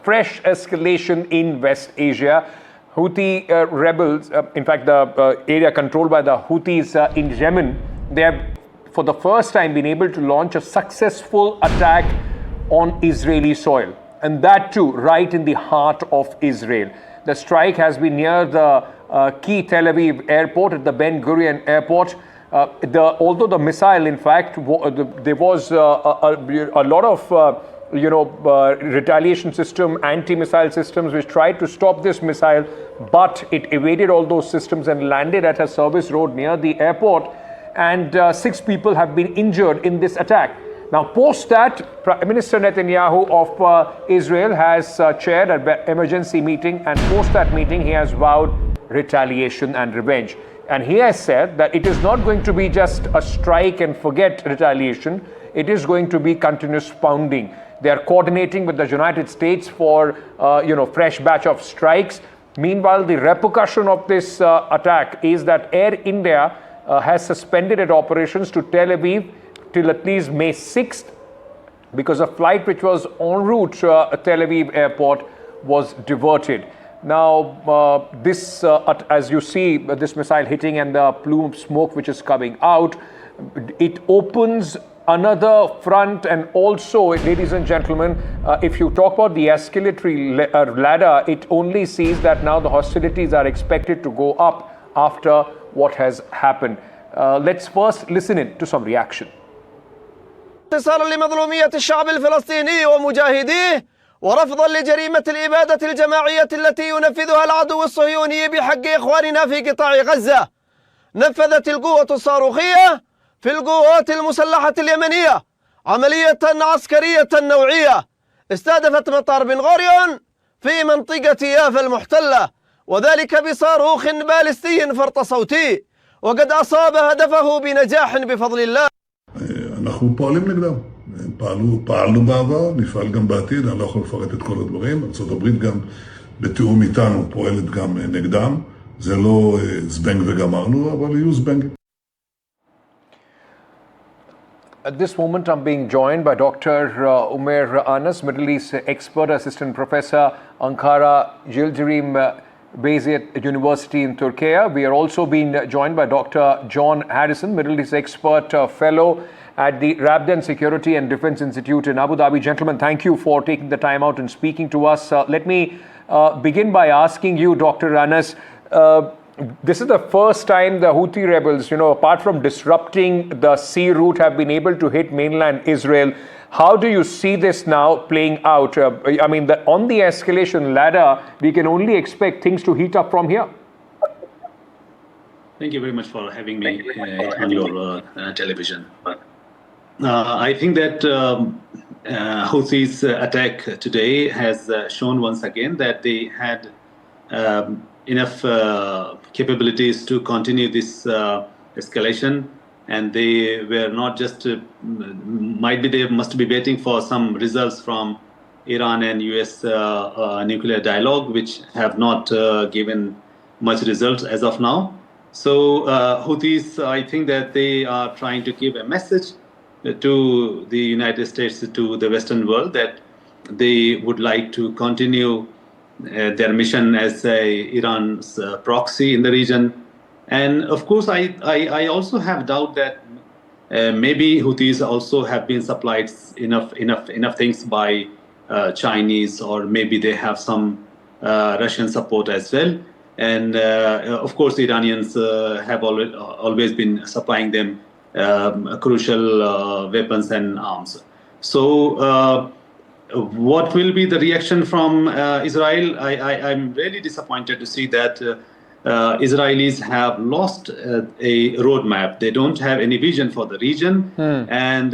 fresh escalation in West Asia. Houthi rebels, in fact, the area controlled by the Houthis in Yemen, they have for the first time been able to launch a successful attack on Israeli soil. And that too, right in the heart of Israel. The strike has been near the key Tel Aviv airport, at the Ben Gurion airport. Although the missile, in fact, there was a lot of retaliation system, anti-missile systems which tried to stop this missile, but it evaded all those systems and landed at a service road near the airport, and 6 people have been injured in this attack. Now, post that, Prime Minister Netanyahu of Israel has chaired an emergency meeting, and post that meeting he has vowed retaliation and revenge. And he has said that it is not going to be just a strike and forget retaliation, it is going to be continuous pounding. They are coordinating with the United States for, fresh batch of strikes. Meanwhile, the repercussion of this attack is that Air India has suspended its operations to Tel Aviv till at least May 6th, because a flight which was en route to Tel Aviv airport was diverted. Now, this, as you see, this missile hitting and the plume of smoke which is coming out, it opens another front. And also, ladies and gentlemen, if you talk about the escalatory ladder, it only sees that now the hostilities are expected to go up after what has happened. Let's first listen in to some reaction. انتصارا لمظلومية الشعب الفلسطيني ومجاهديه، ورفضا لجريمة الإبادة الجماعية التي ينفذها العدو الصهيوني بحق إخواننا في قطاع غزة. نفذت القوة الصاروخية في القوات المسلحة اليمنية عملية عسكرية نوعية استهدفت مطار بن غوريون في منطقة يافا المحتلة، وذلك بصاروخ باليستي فرط صوتي، وقد أصاب هدفه بنجاح بفضل الله. אנחנו פועלים נגדם. פעלנו בעבר, נפעל גם בעתיד, אני לא יכול לפרט את כל הדברים. ארצות הברית גם בתיאום איתנו פועלת גם נגדם. זה לא זבנג וגמרנו, אבל יהיו זבנגים. At this moment, I'm being joined by Dr. Umer Anas, Middle East expert, assistant professor, Ankara Yildirim Beyazıt University in Turkey. We are also being joined by Dr. John Harrison, Middle East expert, fellow at the Rabdan Security and Defense Institute in Abu Dhabi. Gentlemen, thank you for taking the time out and speaking to us. Let me begin by asking you, Dr. Anas, this is the first time the Houthi rebels, apart from disrupting the sea route, have been able to hit mainland Israel. How do you see this now playing out? On the escalation ladder, we can only expect things to heat up from here. Thank you very much for having me on your television. I think that Houthis' attack today has shown once again that they had enough capabilities to continue this escalation, and they were not just they must be waiting for some results from Iran and US nuclear dialogue, which have not given much results as of now. So Houthis, I think that they are trying to give a message to the United States, to the Western world, that they would like to continue their mission as Iran's proxy in the region. And of course, I also have doubt that maybe Houthis also have been supplied enough things by Chinese, or maybe they have some Russian support as well. And of course, the Iranians have always been supplying them crucial weapons and arms. So what will be the reaction from Israel? I'm really disappointed to see that Israelis have lost a roadmap. They don't have any vision for the region, and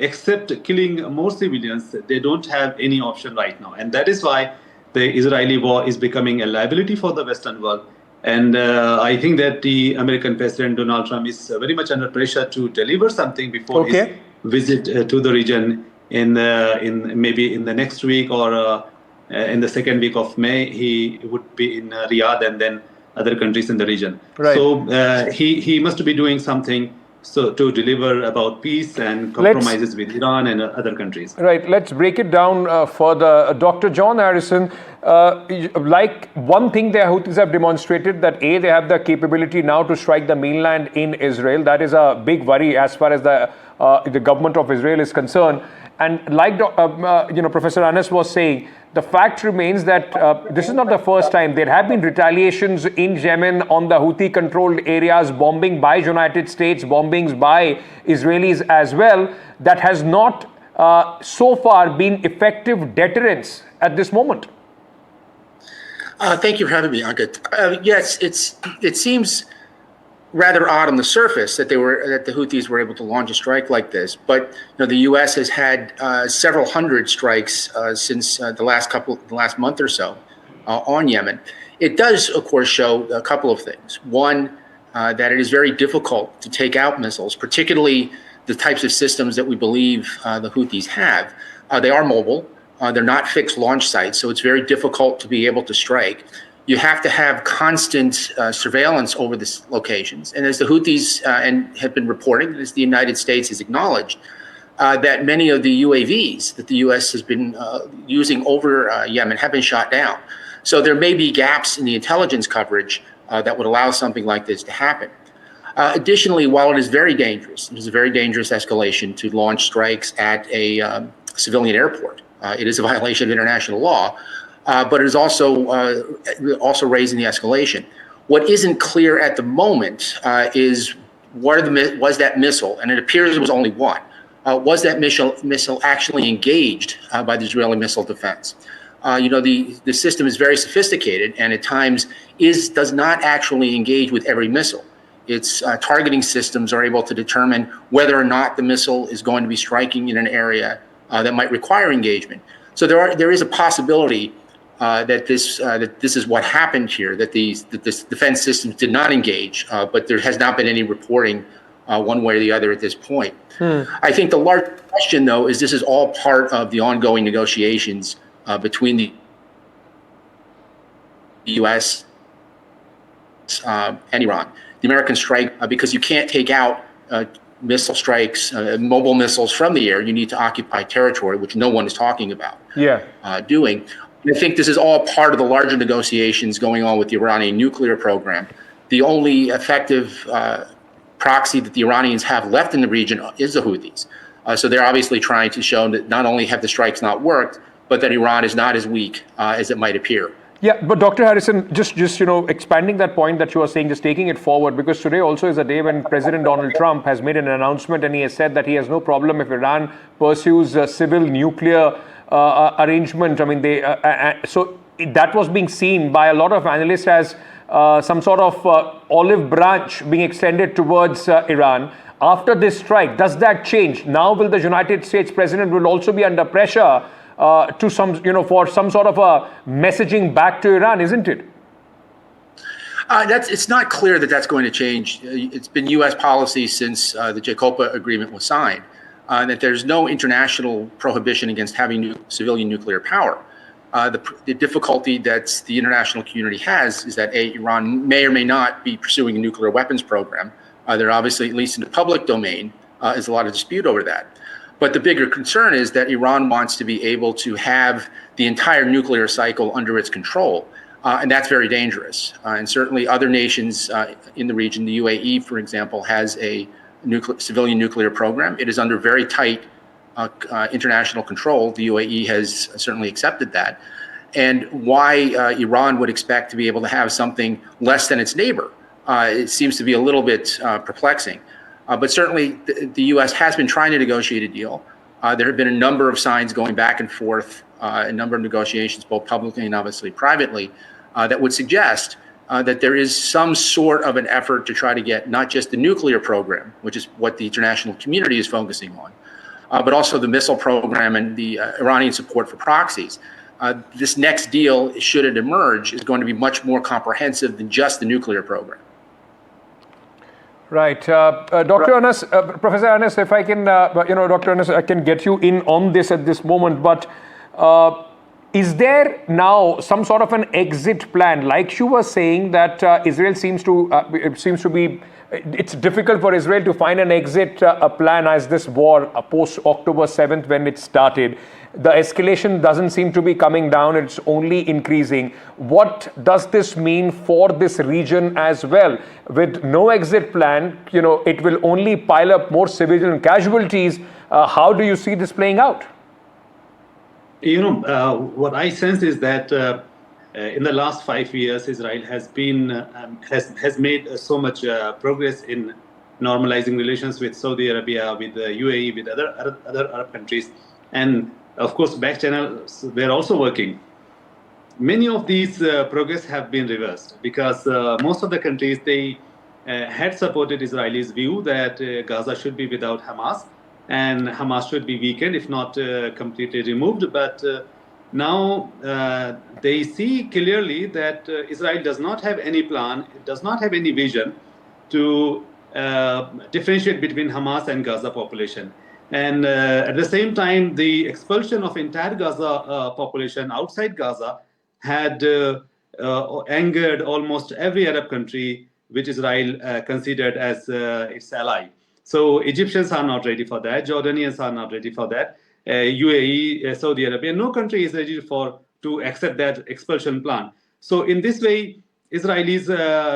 except killing more civilians, they don't have any option right now. And that is why the Israeli war is becoming a liability for the Western world. And I think that the American President Donald Trump is very much under pressure to deliver something before his visit to the region in maybe in the next week, or in the second week of May. He would be in Riyadh and then other countries in the region. Right. So he must be doing something so to deliver about peace and compromises with Iran and other countries. Right. Let's break it down further. Dr. John Harrison, like one thing the Houthis have demonstrated that they have the capability now to strike the mainland in Israel. That is a big worry as far as the government of Israel is concerned. And like Professor Anas was saying, the fact remains that this is not the first time. There have been retaliations in Yemen on the Houthi-controlled areas, bombing by United States, bombings by Israelis as well. That has not so far been effective deterrents at this moment. Thank you for having me, Ankit. Yes, it seems rather odd on the surface that the Houthis were able to launch a strike like this, but the U.S. has had several hundred strikes since the last month or so on Yemen. It does, of course, show a couple of things. One, that it is very difficult to take out missiles, particularly the types of systems that we believe the Houthis have. They are mobile. They're not fixed launch sites, so it's very difficult to be able to strike. You have to have constant surveillance over these locations. And as the Houthis have been reporting, as the United States has acknowledged, that many of the UAVs that the U.S. has been using over Yemen have been shot down. So there may be gaps in the intelligence coverage that would allow something like this to happen. Additionally, while it is very dangerous, it is a very dangerous escalation to launch strikes at a civilian airport. It is a violation of international law. But it is also raising the escalation. What isn't clear at the moment is was that missile, and it appears it was only one, was that missile actually engaged by the Israeli missile defense? The system is very sophisticated, and at times does not actually engage with every missile. Its targeting systems are able to determine whether or not the missile is going to be striking in an area that might require engagement. So there is a possibility that this is what happened here, that this defense systems did not engage, but there has not been any reporting one way or the other at this point. I think the large question, though, is this is all part of the ongoing negotiations between the U.S. And Iran. The American strike, because you can't take out missile strikes, mobile missiles from the air, you need to occupy territory, which no one is talking about doing. I think this is all part of the larger negotiations going on with the Iranian nuclear program. The only effective proxy that the Iranians have left in the region is the Houthis. So they're obviously trying to show that not only have the strikes not worked, but that Iran is not as weak as it might appear. Yeah, but Dr. Harrison, just expanding that point that you were saying, just taking it forward, because today also is a day when President Donald Trump has made an announcement, and he has said that he has no problem if Iran pursues a civil nuclear arrangement. I mean, so that was being seen by a lot of analysts as some sort of olive branch being extended towards Iran. After this strike, does that change? Now will the United States president will also be under pressure for some sort of a messaging back to Iran, isn't it? It's not clear that that's going to change. It's been U.S. policy since the JCPOA agreement was signed, that there's no international prohibition against having civilian nuclear power. The difficulty that the international community has is that Iran may or may not be pursuing a nuclear weapons program. There obviously, at least in the public domain, is a lot of dispute over that. But the bigger concern is that Iran wants to be able to have the entire nuclear cycle under its control. And that's very dangerous. And certainly other nations in the region, the UAE, for example, has a civilian nuclear program. It is under very tight international control. The UAE has certainly accepted that. And why Iran would expect to be able to have something less than its neighbor, it seems to be a little bit perplexing. But certainly the U.S. has been trying to negotiate a deal. There have been a number of signs going back and forth, a number of negotiations, both publicly and obviously privately, that would suggest that there is some sort of an effort to try to get not just the nuclear program, which is what the international community is focusing on, but also the missile program and the Iranian support for proxies. This next deal, should it emerge, is going to be much more comprehensive than just the nuclear program. Right. Dr. Anas, Professor Anas, if I can, Dr. Anas, I can get you in on this at this moment, but is there now some sort of an exit plan? Like you were saying that Israel seems to be it's difficult for Israel to find an exit plan as this war post October 7th when it started. The escalation doesn't seem to be coming down. It's only increasing. What does this mean for this region as well? With no exit plan, it will only pile up more civilian casualties. How do you see this playing out? What I sense is that in the last 5 years, Israel has been has made so much progress in normalizing relations with Saudi Arabia, with the UAE, with other Arab countries, and of course, back channels were also working. Many of these progress have been reversed because most of the countries, they had supported Israelis' view that Gaza should be without Hamas and Hamas should be weakened, if not completely removed. But now they see clearly that Israel does not have any plan, it does not have any vision to differentiate between Hamas and Gaza population. And at the same time, the expulsion of entire Gaza population outside Gaza had angered almost every Arab country which Israel considered as its ally. So Egyptians are not ready for that. Jordanians are not ready for that. UAE, Saudi Arabia, no country is ready to accept that expulsion plan. So in this way, Israelis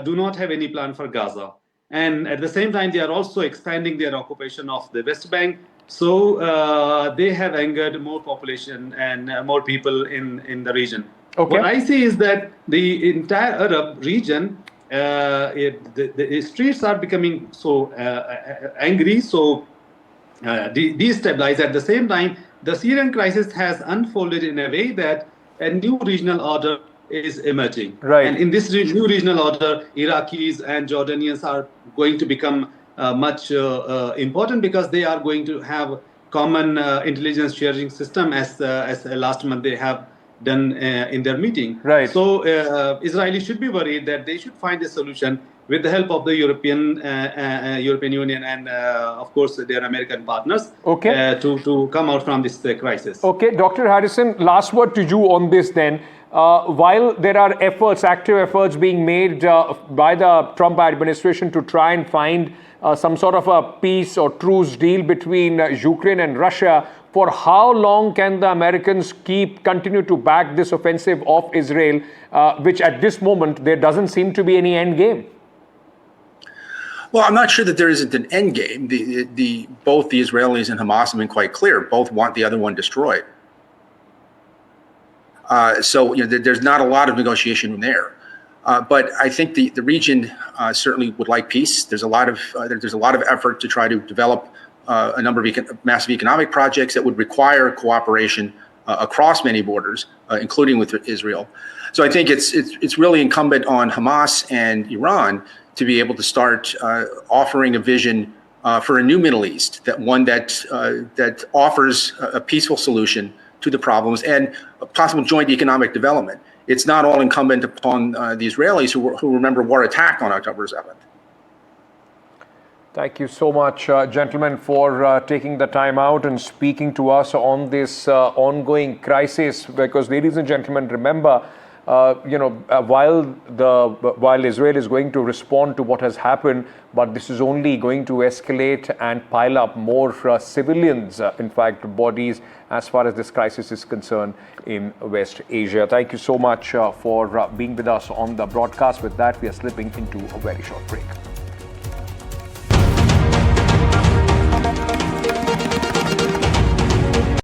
do not have any plan for Gaza. And at the same time, they are also expanding their occupation of the West Bank. So they have angered more population and more people in the region. Okay. What I see is that the entire Arab region, the streets are becoming so angry, so destabilized. At the same time, the Syrian crisis has unfolded in a way that a new regional order is emerging. Right. And in this new regional order, Iraqis and Jordanians are going to become much important because they are going to have common intelligence sharing system as last month they have done in their meeting. Right. So Israelis should be worried that they should find a solution with the help of the European Union and of course their American partners. Okay. To come out from this crisis. Okay, Dr. Harrison, last word to you on this then. While there are active efforts being made by the Trump administration to try and find some sort of a peace or truce deal between Ukraine and Russia, for how long can the Americans continue to back this offensive of Israel, which at this moment there doesn't seem to be any end game? Well, I'm not sure that there isn't an end game. Both the Israelis and Hamas have been quite clear. Both want the other one destroyed. So there's not a lot of negotiation there. But I think the region certainly would like peace. There's a lot of effort to try to develop a number of massive economic projects that would require cooperation across many borders, including with Israel. So I think it's really incumbent on Hamas and Iran to be able to start offering a vision for a new Middle East, that offers a peaceful solution to the problems and a possible joint economic development. It's not all incumbent upon the Israelis who remember war attack on October 7th. Thank you so much, gentlemen, for taking the time out and speaking to us on this ongoing crisis. Because, ladies and gentlemen, remember, while Israel is going to respond to what has happened, but this is only going to escalate and pile up more civilians, in fact, bodies, as far as this crisis is concerned in West Asia. Thank you so much for being with us on the broadcast. With that, we are slipping into a very short break.